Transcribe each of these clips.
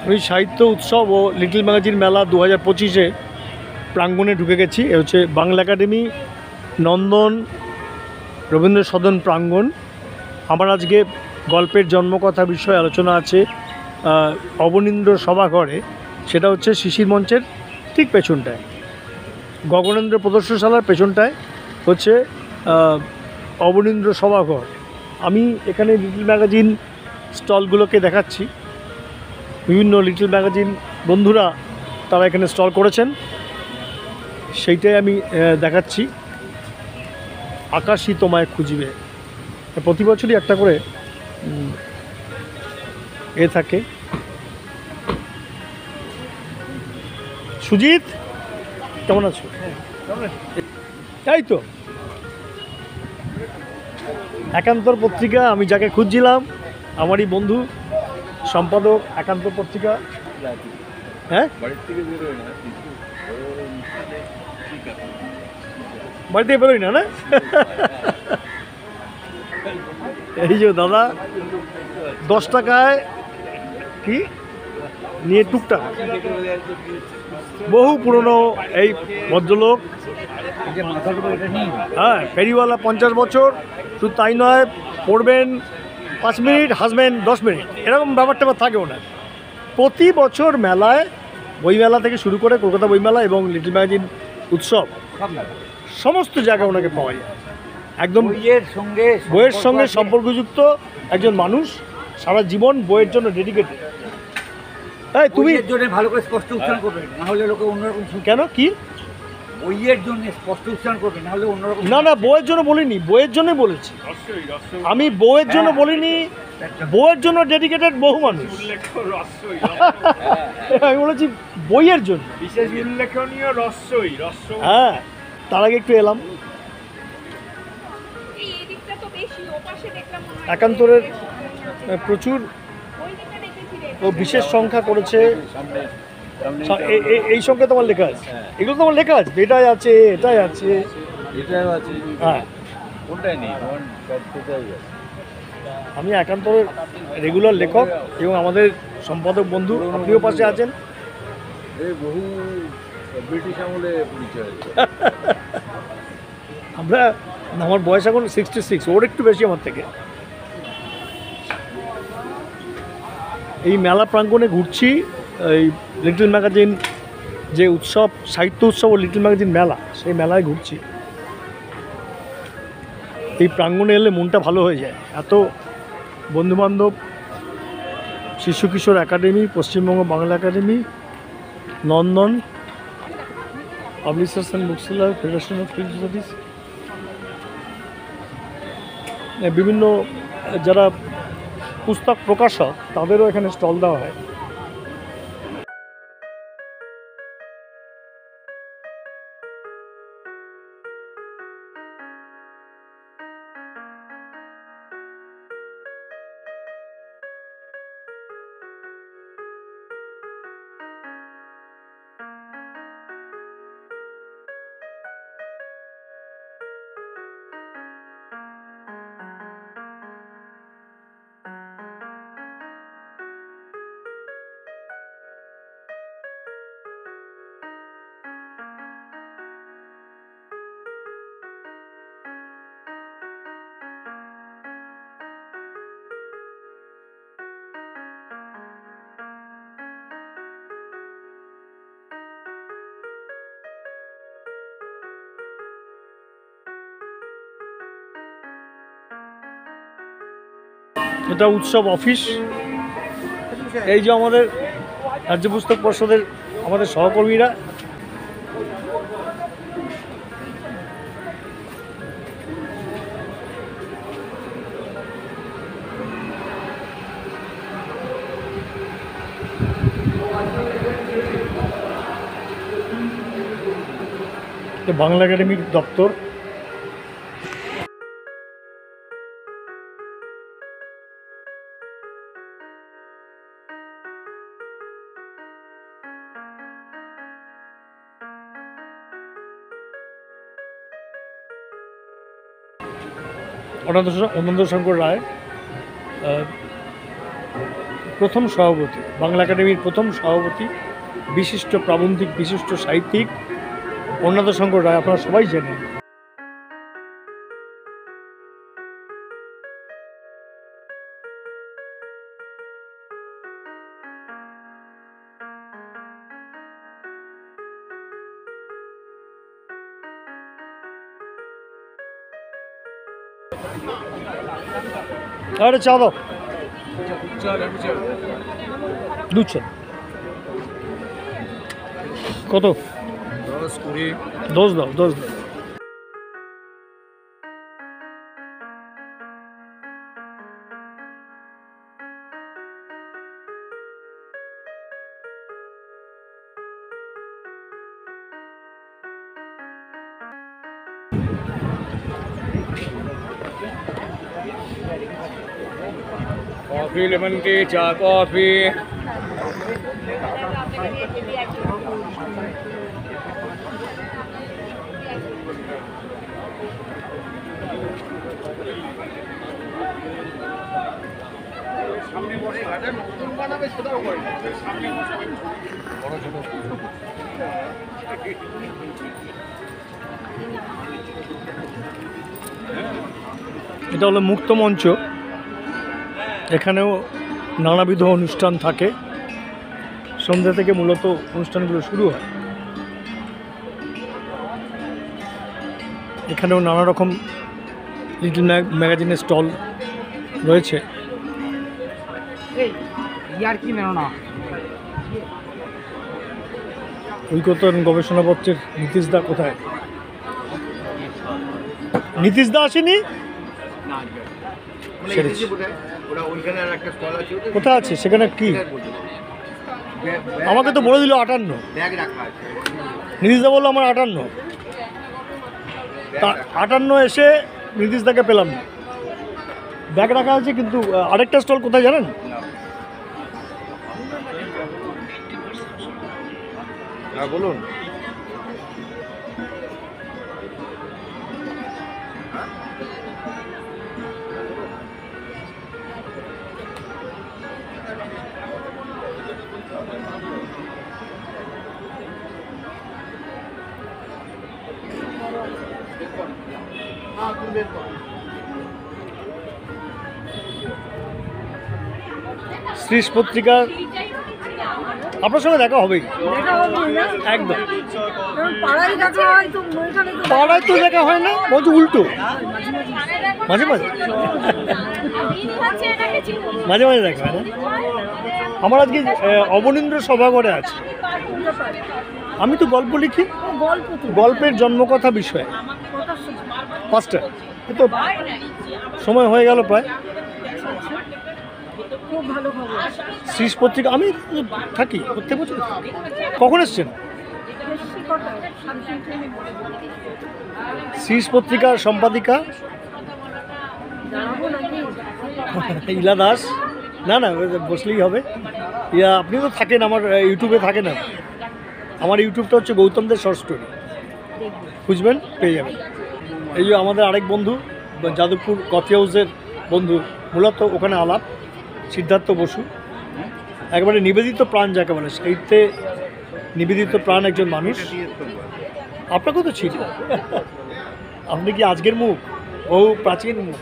আমি সাহিত্য উৎসব ও লিটল ম্যাগাজিন মেলা 2025-এ প্রাঙ্গণে ঢুকে গেছি। এ হচ্ছে বাংলা একাডেমি নন্দন রবীন্দ্র সদন প্রাঙ্গণ। আমার আজকে গল্পের জন্মকথা বিষয়ে আলোচনা আছে অবনীন্দ্র সভাঘরে। সেটা হচ্ছে শিশির মঞ্চের ঠিক পেছনটায়, গগনেন্দ্র প্রদর্শনশালার পেছনটায় হচ্ছে অবনীন্দ্র সভাঘর। আমি এখানে লিটল ম্যাগাজিন স্টলগুলোকে দেখাচ্ছি। বিভিন্ন লিটল ম্যাগাজিন বন্ধুরা তারা এখানে স্টল করেছেন, সেইটাই আমি দেখাচ্ছি। আকাশই তোমায় খুঁজবে, প্রতি বছরই একটা করে থাকে। সুজিত, কেমন আছো? তাই তো একান্তর পত্রিকা, আমি যাকে খুঁজছিলাম, আমারই বন্ধু সম্পাদক একান্তর পত্রিকা। হ্যাঁ, বাড়ি থেকে বেরোই না। এই যে দাদা 10 টাকায় কি নিয়ে টুকটাক, বহু পুরনো এই ভদ্রলোক। হ্যাঁ, ফেরিওয়ালা 50 বছর, শুধু তাই নয়, পড়বেন 5 মিনিট, হাসবেন 10 মিনিট, এরকম ব্যাপারটা থাকে ওনার। প্রতি বছর মেলায়, বইমেলা থেকে শুরু করে কলকাতা বইমেলা এবং লিটল ম্যাগাজিন উৎসব, সমস্ত জায়গায় ওনাকে পাওয়া যায়। একদম বইয়ের সঙ্গে সম্পর্কযুক্ত একজন মানুষ, সারা জীবন বইয়ের জন্য ডেডিকেটেড। হ্যাঁ, তুমি ভালো করে স্পষ্ট উচ্চারণ করবে, না হলে লোকে অন্যরকম। কেন কি বইয়ের জন্য স্পষ্ট উচ্চারণ করবে, না হলে অন্যরকম। না, বইয়ের জন্য বলিনি, বইয়ের জন্য বলেছি আমি। বইয়ের জন্য বলিনি, বইয়ের জন্য ডেডিকেটেড বহু মানুষ। আমি বলেছি বইয়ের জন্য বিশেষ উল্লেখনীয় রস্যই। হ্যাঁ, তার আগে একটু এলাম। একান্তরের প্রচুর ও বিশেষ সংখ্যা করেছে। এই সংখ্যা তোমার লেখা আছে, এগুলো তোমার লেখা আছে, এটাই আছে, এটাই আছে, এটাও আছে। হ্যাঁ, কোনটাই নেই, সবটাই আছে। আমি একান্তরের রেগুলার লেখক এবং আমাদের সম্পাদক বন্ধু, আপনিও পাশে আছেন। বহু ব্রিটিশ আমলে পরিচয়। আমরা, আমার বয়স এখন 66, ওর একটু বেশি আমার থেকে। এই মেলা প্রাঙ্গণে ঘুরছি। এই লিটল ম্যাগাজিন যে উৎসব, সাহিত্য উৎসব ও লিটল ম্যাগাজিন মেলা, সেই মেলায় ঘুরছি। এই প্রাঙ্গণে এলে মনটা ভালো হয়ে যায়। এত বন্ধুবান্ধব, Shishu Kishore academy, Paschimbanga Bangla academy, Nandan, publishers and bookseller, federation of film studies, বিভিন্ন যারা পুস্তক প্রকাশক, তাদেরও এখানে স্টল দেওয়া হয়। এটা উৎসব অফিস। এই যে আমাদের রাজ্য পুস্তক পর্ষদের আমাদের সহকর্মীরা, বাংলা একাডেমির দপ্তর। অনন্ত শঙ্কর রায় প্রথম সভাপতি, বাংলা একাডেমির প্রথম সভাপতি, বিশিষ্ট প্রাবন্ধিক, বিশিষ্ট সাহিত্যিক অন্নদা শঙ্কর রায়, আপনারা সবাই জানেন। আরে চা দাও, দুধ চা। কত? 10 20। 10 দাও, 10 দাও। कॉफी लेमन टी, चा कॉफी। এটা হলো মুক্ত মঞ্চ, এখানেও নানাবিধ অনুষ্ঠান থাকে। সন্ধ্যা থেকে মূলত অনুষ্ঠানগুলো শুরু হয়। এখানেও নানা রকম লিটল ম্যাগাজিনের স্টল রয়েছে। ঐকতান গবেষণাপত্রের নীতিশ দা কোথায়? নীতিশ দা আসেনি? সেরেছে। কোথায় আছে সেখানে? কি আমাকে তো বলে দিল 58। নীতিশ দা বললো আমার 58। তা 58 এসে নীতিশ দাকে পেলাম না। ব্যাগ রাখা আছে, কিন্তু আরেকটা স্টল কোথায় জানেন? হ্যাঁ বলুন। শ্রীশ পত্রিকার আপনার সঙ্গে দেখা হবেই, একদম। পাড়ায় তো দেখা হয় না, বলছি উল্টো। মাঝে মাঝে মাঝে মাঝে দেখা হয় না। আমার আজকে অবনীন্দ্র সভাঘরে আছে। আমি তো গল্প লিখি, গল্পের জন্মকথা বিষয়ে। 5টা, এ তো সময় হয়ে গেল প্রায়। শ্রীশ পত্রিকা আমি থাকি প্রত্যেক বছর। কখন এসছেন? শ্রীশ পত্রিকার সম্পাদিকা ইলা দাস। না না, বসলেই হবে। আপনি তো থাকেন, আমার ইউটিউবে থাকেন। না, আমার ইউটিউবটা হচ্ছে গৌতম দের শর্ট স্টোরি, খুঁজবেন পেয়ে যাবেন। এই যে আমাদের আরেক বন্ধু, যাদবপুর কফি হাউসের বন্ধু, মূলত ওখানে আলাপ, সিদ্ধার্থ বসু। একেবারে নিবেদিত প্রাণ যাকে বলে, সাহিত্যে নিবেদিত প্রাণ একজন মানুষ। আপনাকেও তো ছিল। আপনি কি আজকের মুখ? বহু প্রাচীন মুখ।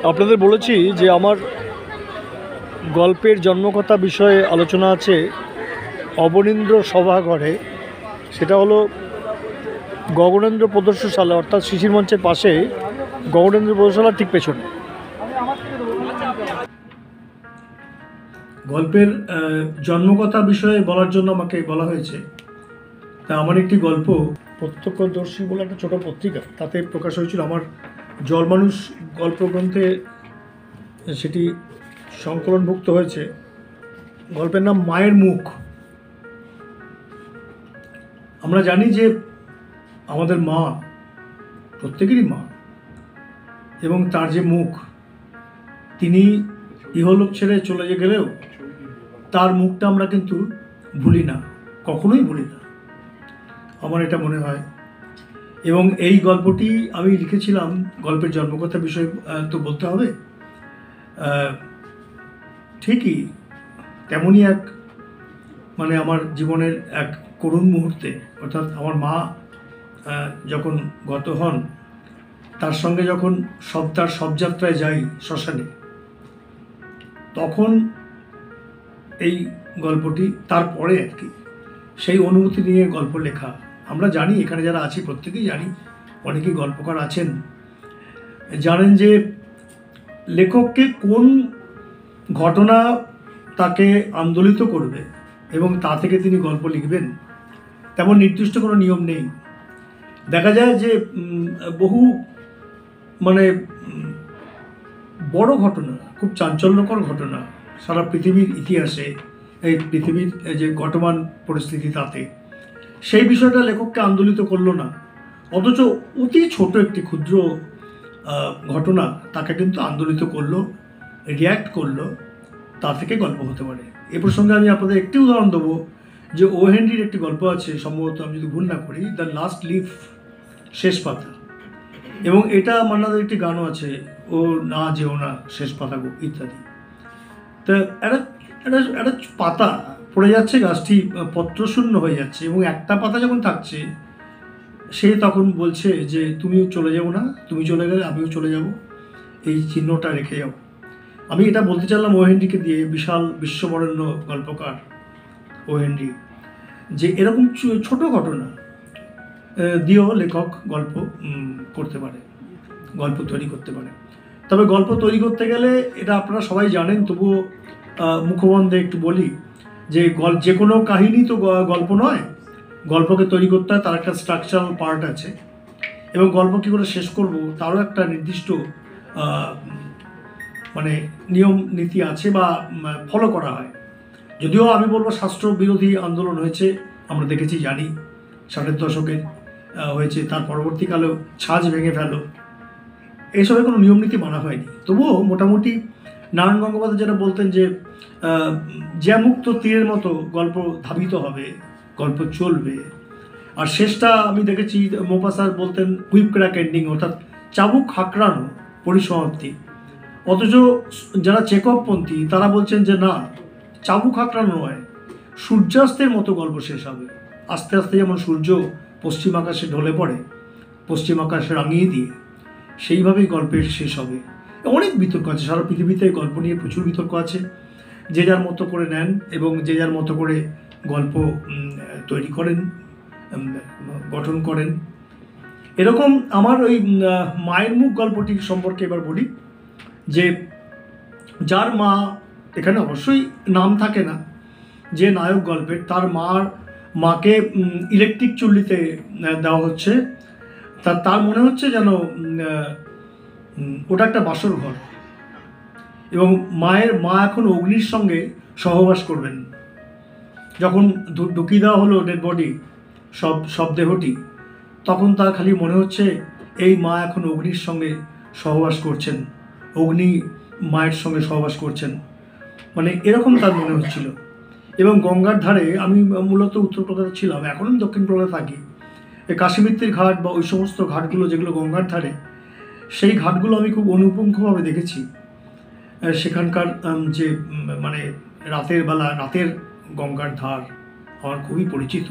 আপনাদের বলেছি যে আমার গল্পের জন্মকথা বিষয়ে আলোচনা আছে অবনীন্দ্র সভাঘরে। সেটা হলো গগনেন্দ্র প্রদর্শনশালা, অর্থাৎ শিশির মঞ্চের পাশে গগনেন্দ্র প্রদর্শনশালার ঠিক পেছনে। গল্পের জন্মকথা বিষয়ে বলার জন্য আমাকে বলা হয়েছে। তা আমার একটি গল্প প্রত্যক্ষদর্শী বলে একটা ছোটো পত্রিকা, তাতে প্রকাশ হয়েছিল। আমার জল মানুষ গল্প গ্রন্থে সেটি সংকলনভুক্ত হয়েছে। গল্পের নাম মায়ের মুখ। আমরা জানি যে আমাদের মা, প্রত্যেকেরই মা, এবং তার যে মুখ, তিনি ইহলোক ছেড়ে চলে গেলেও তার মুখটা আমরা কিন্তু ভুলি না, কখনোই ভুলি না, আমার এটা মনে হয়। এবং এই গল্পটি আমি লিখেছিলাম, গল্পের জন্মকথা বিষয় তো বলতে হবে, ঠিকই তেমনই এক মানে আমার জীবনের এক করুণ মুহূর্তে, অর্থাৎ আমার মা যখন গত হন, তার সঙ্গে যখন তার শবযাত্রায় যাই শ্মশানে, তখন এই গল্পটি, তারপরে আর কি সেই অনুভূতি নিয়ে গল্প লেখা। আমরা জানি, এখানে যারা আছি প্রত্যেকেই জানি, অনেকেই গল্পকার আছেন, জানেন যে লেখককে কোন ঘটনা তাকে আন্দোলিত করবে এবং তা থেকে তিনি গল্প লিখবেন তেমন নির্দিষ্ট কোনো নিয়ম নেই। দেখা যায় যে বহু মানে বড় ঘটনা, খুব চাঞ্চল্যকর ঘটনা সারা পৃথিবীর ইতিহাসে, এই পৃথিবীর যে ঘটমান পরিস্থিতি, তাতে সেই বিষয়টা লেখককে আন্দোলিত করলো না, অথচ অতি ছোট একটি ক্ষুদ্র ঘটনা তাকে কিন্তু আন্দোলিত করলো, রিয়্যাক্ট করলো, তা থেকে গল্প হতে পারে। এ প্রসঙ্গে আমি আপনাদের একটি উদাহরণ দেবো যে ও হেনরির একটি গল্প আছে, সম্ভবত আমি যদি ভুল না করি, দ্য লাস্ট লিফ, শেষ পাতা, এবং এটা মান্নাদের একটি গানও আছে, ও না যেও না শেষ পাতা গো, ইত্যাদি। তা একটা একটা পাতা পড়ে যাচ্ছে, গাছটি পত্রশূন্য হয়ে যাচ্ছে, এবং একটা পাতা যখন থাকছে, সে তখন বলছে যে তুমিও চলে যাবো না, তুমি চলে গেলে আমিও চলে যাব, এই চিহ্নটা রেখে যাও। আমি এটা বলতে চাইলাম ও হেনরিকে দিয়ে, বিশাল বিশ্ববরেণ্য গল্পকার ও হেনরি, যে এরকম ছোট ঘটনা দিয়েও লেখক গল্প করতে পারে, গল্প তৈরি করতে পারে। তবে গল্প তৈরি করতে গেলে, এটা আপনারা সবাই জানেন, তবুও মুখবন্ধে একটু বলি যে যে কোনো কাহিনী তো গল্প নয়, গল্পকে তৈরি করতে হয়, তার একটা স্ট্রাকচারাল পার্ট আছে, এবং গল্প কী করে শেষ করব তারও একটা নির্দিষ্ট মানে নিয়ম নীতি আছে বা ফলো করা হয়। যদিও আমি বলবো শাস্ত্র বিরোধী আন্দোলন হয়েছে, আমরা দেখেছি, জানি, 60-এর দশকে হয়েছে, তার পরবর্তীকালেও ছাঁচ ভেঙে ফেলো, এইসবের কোনো নিয়ম নীতি মানা হয়নি। তবুও মোটামুটি নারায়ণ গঙ্গোপাধ্যায় যেটা বলতেন যে জ্যামুক্ত তীরের মতো গল্প ধাবিত হবে, গল্প চলবে। আর শেষটা আমি দেখেছি মোপাসার বলতেন হুইপ ক্র্যাক এন্ডিং, অর্থাৎ চাবুক হাঁকড়ানো পরিসমাপ্তি। অথচ যারা চেকপপন্থী তারা বলছেন যে না, চাবুক হাঁকড়ানো নয়, সূর্যাস্তের মতো গল্প শেষ হবে। আস্তে আস্তে যেমন সূর্য পশ্চিম আকাশে ঢলে পড়ে, পশ্চিম আকাশে রাঙিয়ে দিয়ে, সেইভাবেই গল্পের শেষ হবে। অনেক বিতর্ক আছে, সারা পৃথিবীতে গল্প নিয়ে প্রচুর বিতর্ক আছে, যে যার মতো করে নেন এবং যে যার মতো করে গল্প তৈরি করেন, গঠন করেন। এরকম আমার ওই মায়ের মুখ গল্পটি সম্পর্কে এবার বলি, যে যার মা, এখানে অবশ্যই নাম থাকে না, যে নায়ক গল্পের, তার মাকে ইলেকট্রিক চুল্লিতে দেওয়া হচ্ছে, তার মনে হচ্ছে যেন ওটা একটা বাসর ঘর, এবং মা এখন অগ্নির সঙ্গে সহবাস করবেন। যখন ঢুকিয়ে দেওয়া হলো ডেড বডি, সব দেহটি, তখন তার খালি মনে হচ্ছে এই মা এখন অগ্নির সঙ্গে সহবাস করছেন, অগ্নি মায়ের সঙ্গে সহবাস করছেন, মানে এরকম তার মনে হচ্ছিল। এবং গঙ্গার ধারে, আমি মূলত উত্তর কলকাতা ছিলাম, এখন আমি দক্ষিণ কলকাতা থাকি, কাশীমিত্তির ঘাট বা ওই সমস্ত ঘাটগুলো যেগুলো গঙ্গার ধারে, সেই ঘাটগুলো আমি খুব অনুপুঙ্খভাবে দেখেছি। সেখানকার যে মানে রাতের বেলা, রাতের গঙ্গার ধার আমার খুবই পরিচিত,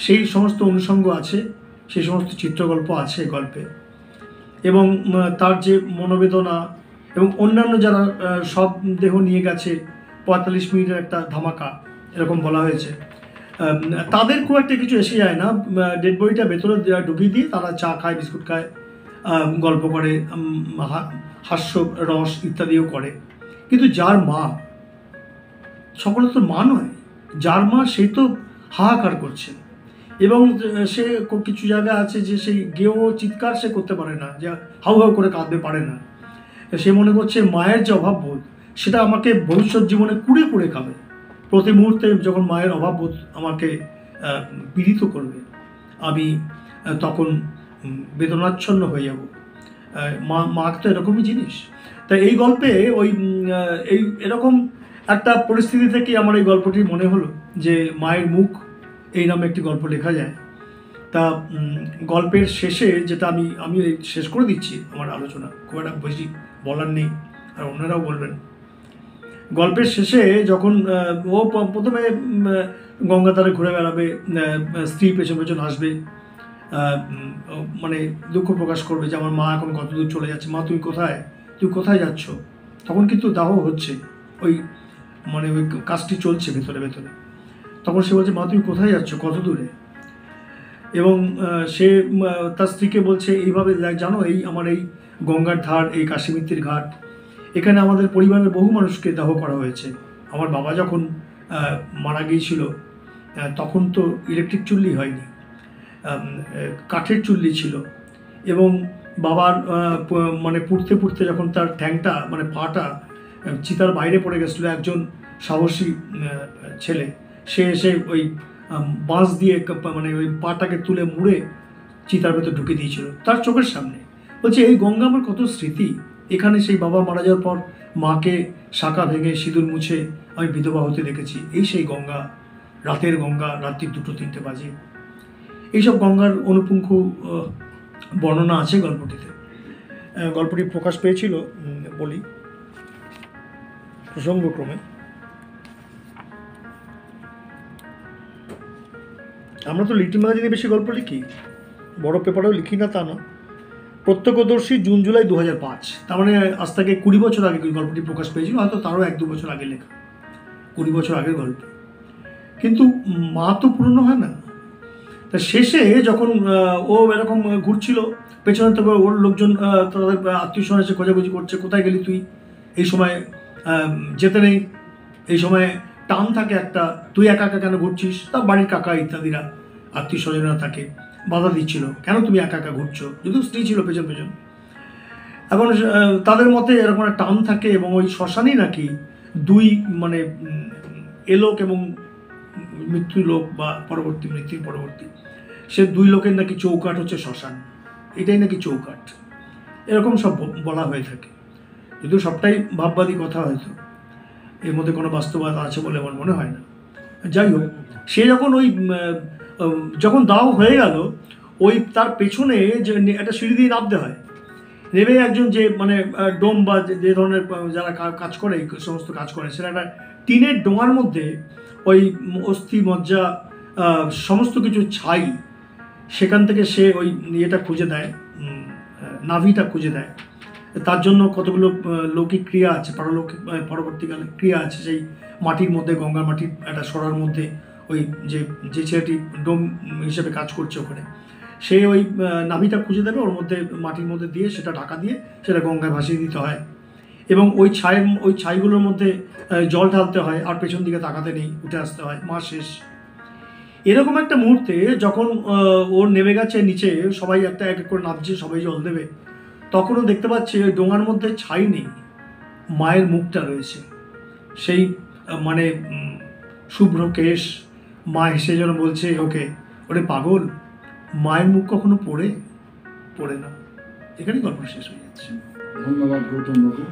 সেই সমস্ত অনুষঙ্গ আছে, সেই সমস্ত চিত্রগল্প আছে গল্পে। এবং তার যে মনোবেদনা এবং অন্যান্য যারা সব দেহ নিয়ে গেছে 45 মিনিটের একটা ধামাকা এরকম বলা হয়েছে, তাদের খুব একটা কিছু এসে যায় না। ডেড বডিটা ভেতরে ঢুকিয়ে দিয়ে তারা চা খায়, বিস্কুট খায়, গল্প করে, হাস্য রস ইত্যাদিও করে। কিন্তু যার মা, সকলে তো মা নয়, যার মা সে তো হাহাকার করছে এবং সে কিছু জায়গা আছে যে সেই গেও চিৎকার সে করতে পারে না, যে হাউ হাউ করে কাঁদতে পারে না। সে মনে করছে মায়ের যে অভাববোধ সেটা আমাকে ভবিষ্যৎ জীবনে কুড়ে কুড়ে খাবে। প্রতি মুহূর্তে যখন মায়ের অভাববোধ আমাকে পীড়িত করবে, আমি তখন বেদনাচ্ছন্ন হয়ে যাব। মা তো এরকমই জিনিস। তাই এই গল্পে এই এরকম একটা পরিস্থিতি থেকে আমার এই গল্পটি মনে হলো যে মায়ের মুখ এই নামে একটি গল্প লেখা যায়। তা গল্পের শেষে যেটা আমি শেষ করে দিচ্ছি আমার আলোচনা, খুব একটা বেশি বলার নেই, আর অন্যরাও বলবেন। গল্পের শেষে যখন ও প্রথমে গঙ্গাধারে ঘুরে বেড়াবে, স্ত্রী পেছন পেছন আসবে, মানে দুঃখ প্রকাশ করবে যে আমার মা এখন কত দূর চলে যাচ্ছে, মা তুমি কোথায় যাচ্ছ। তখন কিন্তু দাহ হচ্ছে, ওই কাজটি চলছে ভেতরে ভেতরে। তখন সে বলছে মা তুমি কোথায় যাচ্ছ, কত দূরে। এবং সে তার স্ত্রীকে বলছে এইভাবে, জানো এই আমার এই গঙ্গার ধার, এই কাশীমিত্তির ঘাট, এখানে আমাদের পরিবারের বহু মানুষকে দাহ করা হয়েছে। আমার বাবা যখন মারা গিয়েছিল তখন তো ইলেকট্রিক চুল্লি হয়নি, কাঠের চুল্লি ছিল। এবং বাবার পুড়তে পুড়তে যখন তার ঠ্যাংটা পাটা চিতার বাইরে পড়ে গেছিলো, একজন সাহসী ছেলে সে এসে ওই বাঁশ দিয়ে ওই পাটাকে তুলে মুড়ে চিতার ভেতর ঢুকে দিয়েছিল তার চোখের সামনে। বলছে এই গঙ্গা আমার কত স্মৃতি, এখানে সেই বাবা মারা যাওয়ার পর মাকে শাঁখা ভেঙে সিঁদুর মুছে আমি বিধবা হতে দেখেছি। এই সেই গঙ্গা, রাতের গঙ্গা, রাত্রি 2-3 বাজে। এইসব গঙ্গার অনুপুঙ্খ বর্ণনা আছে গল্পটিতে। গল্পটি প্রকাশ পেয়েছিল, বলি প্রসঙ্গক্রমে, আমরা তো লিটল ম্যাগাজিনে বেশি গল্প লিখি, বড় পেপারেও লিখি না তা না। প্রত্যক্ষদর্শী জুন-জুলাই 2005, তার মানে আজ থেকে 20 বছর আগে গল্পটি প্রকাশ পেয়েছিল, হয়তো তারও 1-2 বছর আগে লেখা, 20 বছর আগের গল্প। কিন্তু মা তো পুরনো হয় না। তা শেষে যখন ও এরকম ঘুরছিল, পেছনে থেকে ওর লোকজন, তাদের আত্মীয় স্বজন এসে খোঁজাখুঁজি করছে, কোথায় গেলি তুই, এই সময় যেতে নেই, এই সময় টান থাকে একটা, তুই একা একা কেন ঘুরছিস। তা বাড়ির কাকা ইত্যাদিরা, আত্মীয় স্বজনরা তাকে বাধা দিচ্ছিল, কেন তুমি একা একা ঘুরছো, যদিও স্ত্রী ছিল পেছন পেছন। এখন তাদের মতে এরকম একটা টান থাকে, এবং ওই শ্মশানেই নাকি দুই এলোক এবং মৃত্যু লোক বা মৃত্যুর পরবর্তী সে দুই লোকের নাকি চৌকাঠ হচ্ছে শ্মশান, এটাই নাকি চৌকাঠ, এরকম সব বলা হয়ে থাকে। যদিও সবটাই ভাববাদী কথা, হয়তো এর মধ্যে কোনো বাস্তবতা আছে বলে আমার মনে হয় না। যাই হোক, সে যখন যখন দাও হয়ে গেল, ওই তার পেছনে যে একটা সিঁড়ি দিয়ে নামতে হয়, নেমে একজন যে ডোম বা যে ধরনের যারা কাজ করে, এই সমস্ত কাজ করে, সেটা একটা টিনের ডোঙার মধ্যে ওই অস্থি মজ্জা সমস্ত কিছু ছাই, সেখান থেকে সে ওই ইয়েটা খুঁজে দেয়, নাভিটা খুঁজে দেয়। তার জন্য কতগুলো লৌকিক ক্রিয়া আছে, পরবর্তীকালে ক্রিয়া আছে সেই মাটির মধ্যে, গঙ্গার মাটির একটা সরার মধ্যে। ওই যে ছেলেটি ডোম হিসেবে কাজ করছে ওখানে, সে ওই নাভিটা খুঁজে দেবে, ওর মধ্যে মাটির মধ্যে দিয়ে সেটা ঢাকা দিয়ে সেটা গঙ্গায় ভাসিয়ে দিতে হয়। এবং ওই ছাইগুলোর মধ্যে জল ঢালতে হয়, আর পেছন দিকে তাকাতে নেই, উঠে আসতে হয়, মা শেষ। এরকম একটা মুহূর্তে যখন ওর নেমে গেছে নিচে, সবাই এক এক করে নামছে, সবাই জল দেবে, তখনও দেখতে পাচ্ছে ওই ডোঙার মধ্যে ছাই নেই, মায়ের মুখটা রয়েছে। সেই শুভ্র কেশ, মা হেসে যেন বলছে ওকে, ওরে পাগল, মায়ের মুখ কখনো পড়ে না। এখানেই গল্প শেষ হয়ে যাচ্ছে। ধন্যবাদ গৌতম বাবু।